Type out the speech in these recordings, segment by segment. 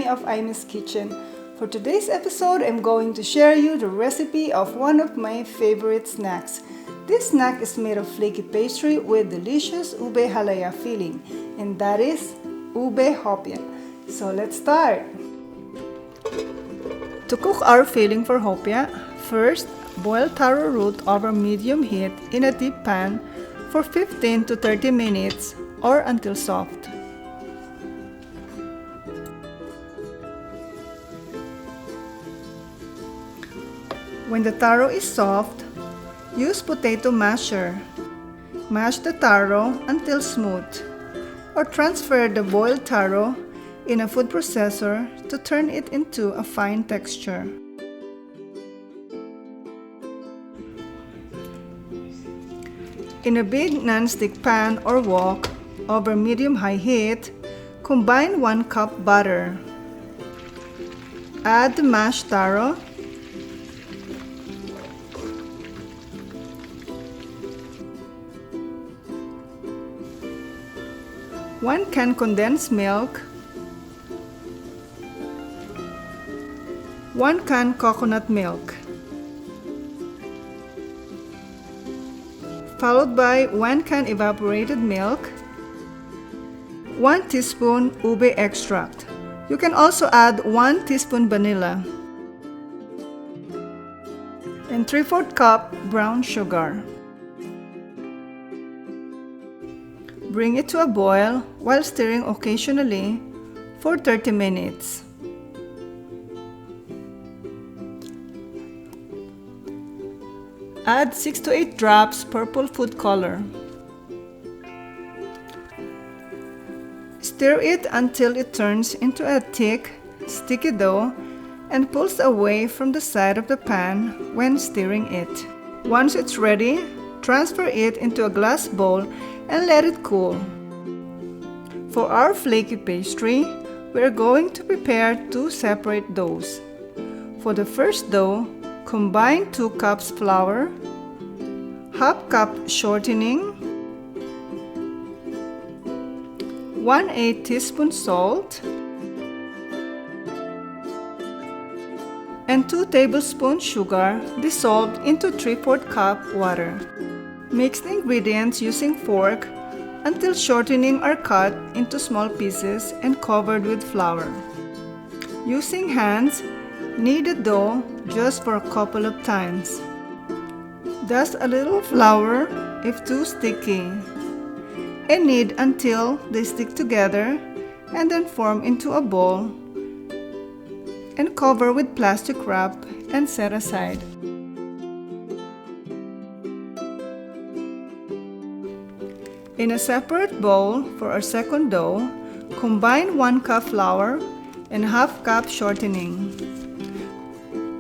Amy of IMEE'S Kitchen. For today's episode, I'm going to share you the recipe of one of my favorite snacks. This snack is made of flaky pastry with delicious Ube Halaya filling, and that is Ube Hopia. So let's start! To cook our filling for Hopia, first boil taro root over medium heat in a deep pan for 15 to 30 minutes or until soft. When the taro is soft, use potato masher. Mash the taro until smooth, or transfer the boiled taro in a food processor to turn it into a fine texture. In a big non-stick pan or wok over medium-high heat, combine 1 cup butter. Add the mashed taro, one can condensed milk, 1 can coconut milk, followed by 1 can evaporated milk, 1 teaspoon ube extract. You can also add 1 teaspoon vanilla, and 3/4 cup brown sugar. Bring it to a boil while stirring occasionally for 30 minutes. Add 6 to 8 drops purple food color. Stir it until it turns into a thick, sticky dough and pulls away from the side of the pan when stirring it. Once it's ready, transfer it into a glass bowl and let it cool. For our flaky pastry, we are going to prepare 2 separate doughs. For the first dough, combine 2 cups flour, half cup shortening, 1/8 teaspoon salt, and 2 tablespoons sugar dissolved into 3/4 cup water. Mix the ingredients using fork until shortening are cut into small pieces and covered with flour. Using hands, knead the dough just for a couple of times. Dust a little flour if too sticky, and knead until they stick together and then form into a ball, and cover with plastic wrap and set aside. In a separate bowl for our second dough, combine 1 cup flour and half cup shortening.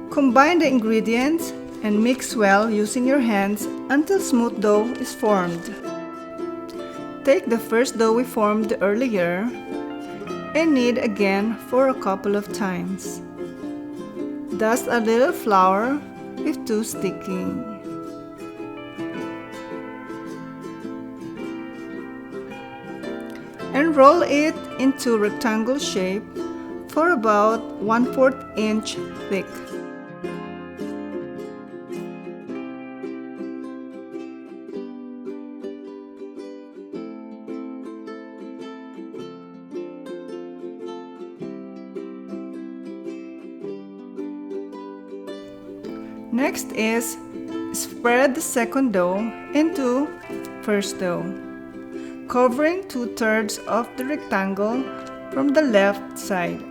Combine the ingredients and mix well using your hands until smooth dough is formed. Take the first dough we formed earlier and knead again for a couple of times. Dust a little flour if too sticky. And roll it into rectangle shape for about 1/4 inch thick. Next is spread the second dough into first dough, covering 2/3 of the rectangle from the left side.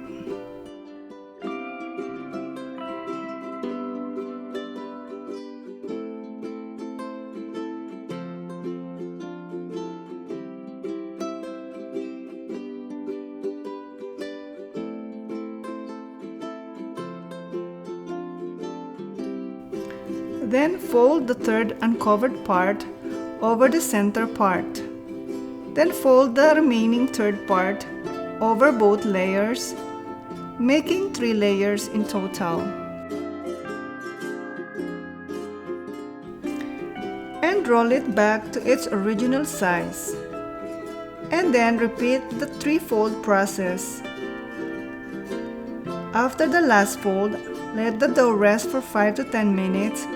Then fold the third uncovered part over the center part. Then fold the remaining third part over both layers, making 3 layers in total. And roll it back to its original size. And then repeat the 3-fold process. After the last fold, let the dough rest for 5 to 10 minutes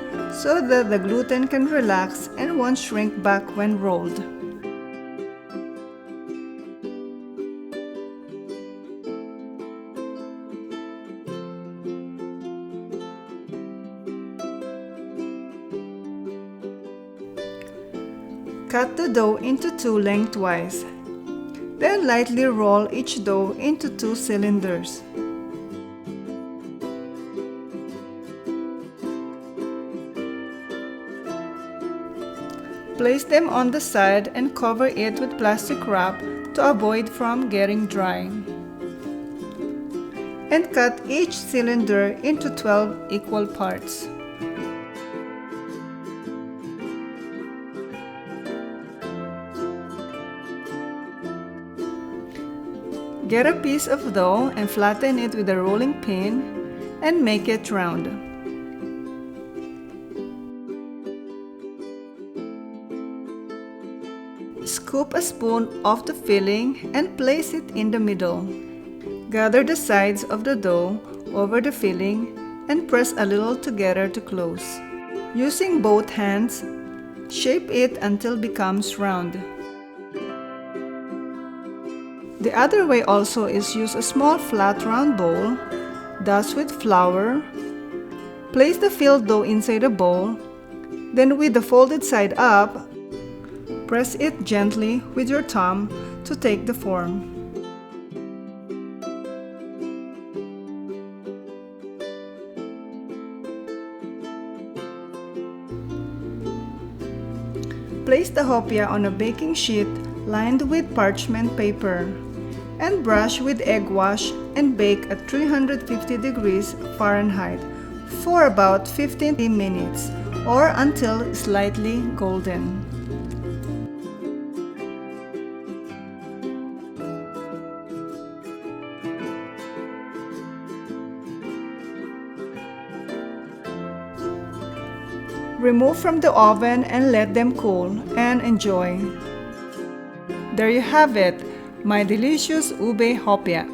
so that the gluten can relax and won't shrink back when rolled. Cut the dough into 2 lengthwise. Then lightly roll each dough into 2 cylinders. Place them on the side and cover it with plastic wrap to avoid from getting dry. And cut each cylinder into 12 equal parts. Get a piece of dough and flatten it with a rolling pin and make it round. Scoop a spoon of the filling and place it in the middle. Gather the sides of the dough over the filling and press a little together to close. Using both hands, shape it until it becomes round. The other way also is use a small flat round bowl, dust with flour, place the filled dough inside the bowl, then with the folded side up, press it gently with your thumb to take the form. Place the hopia on a baking sheet lined with parchment paper and brush with egg wash and bake at 350 degrees Fahrenheit for about 15 minutes or until slightly golden. Remove from the oven and let them cool and enjoy. There you have it, my delicious ube hopia.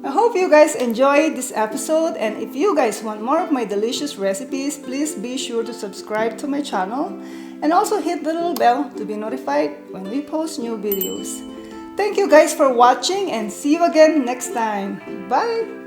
I hope you guys enjoyed this episode, and if you guys want more of my delicious recipes, please be sure to subscribe to my channel and also hit the little bell to be notified when we post new videos. Thank you guys for watching and see you again next time. Bye!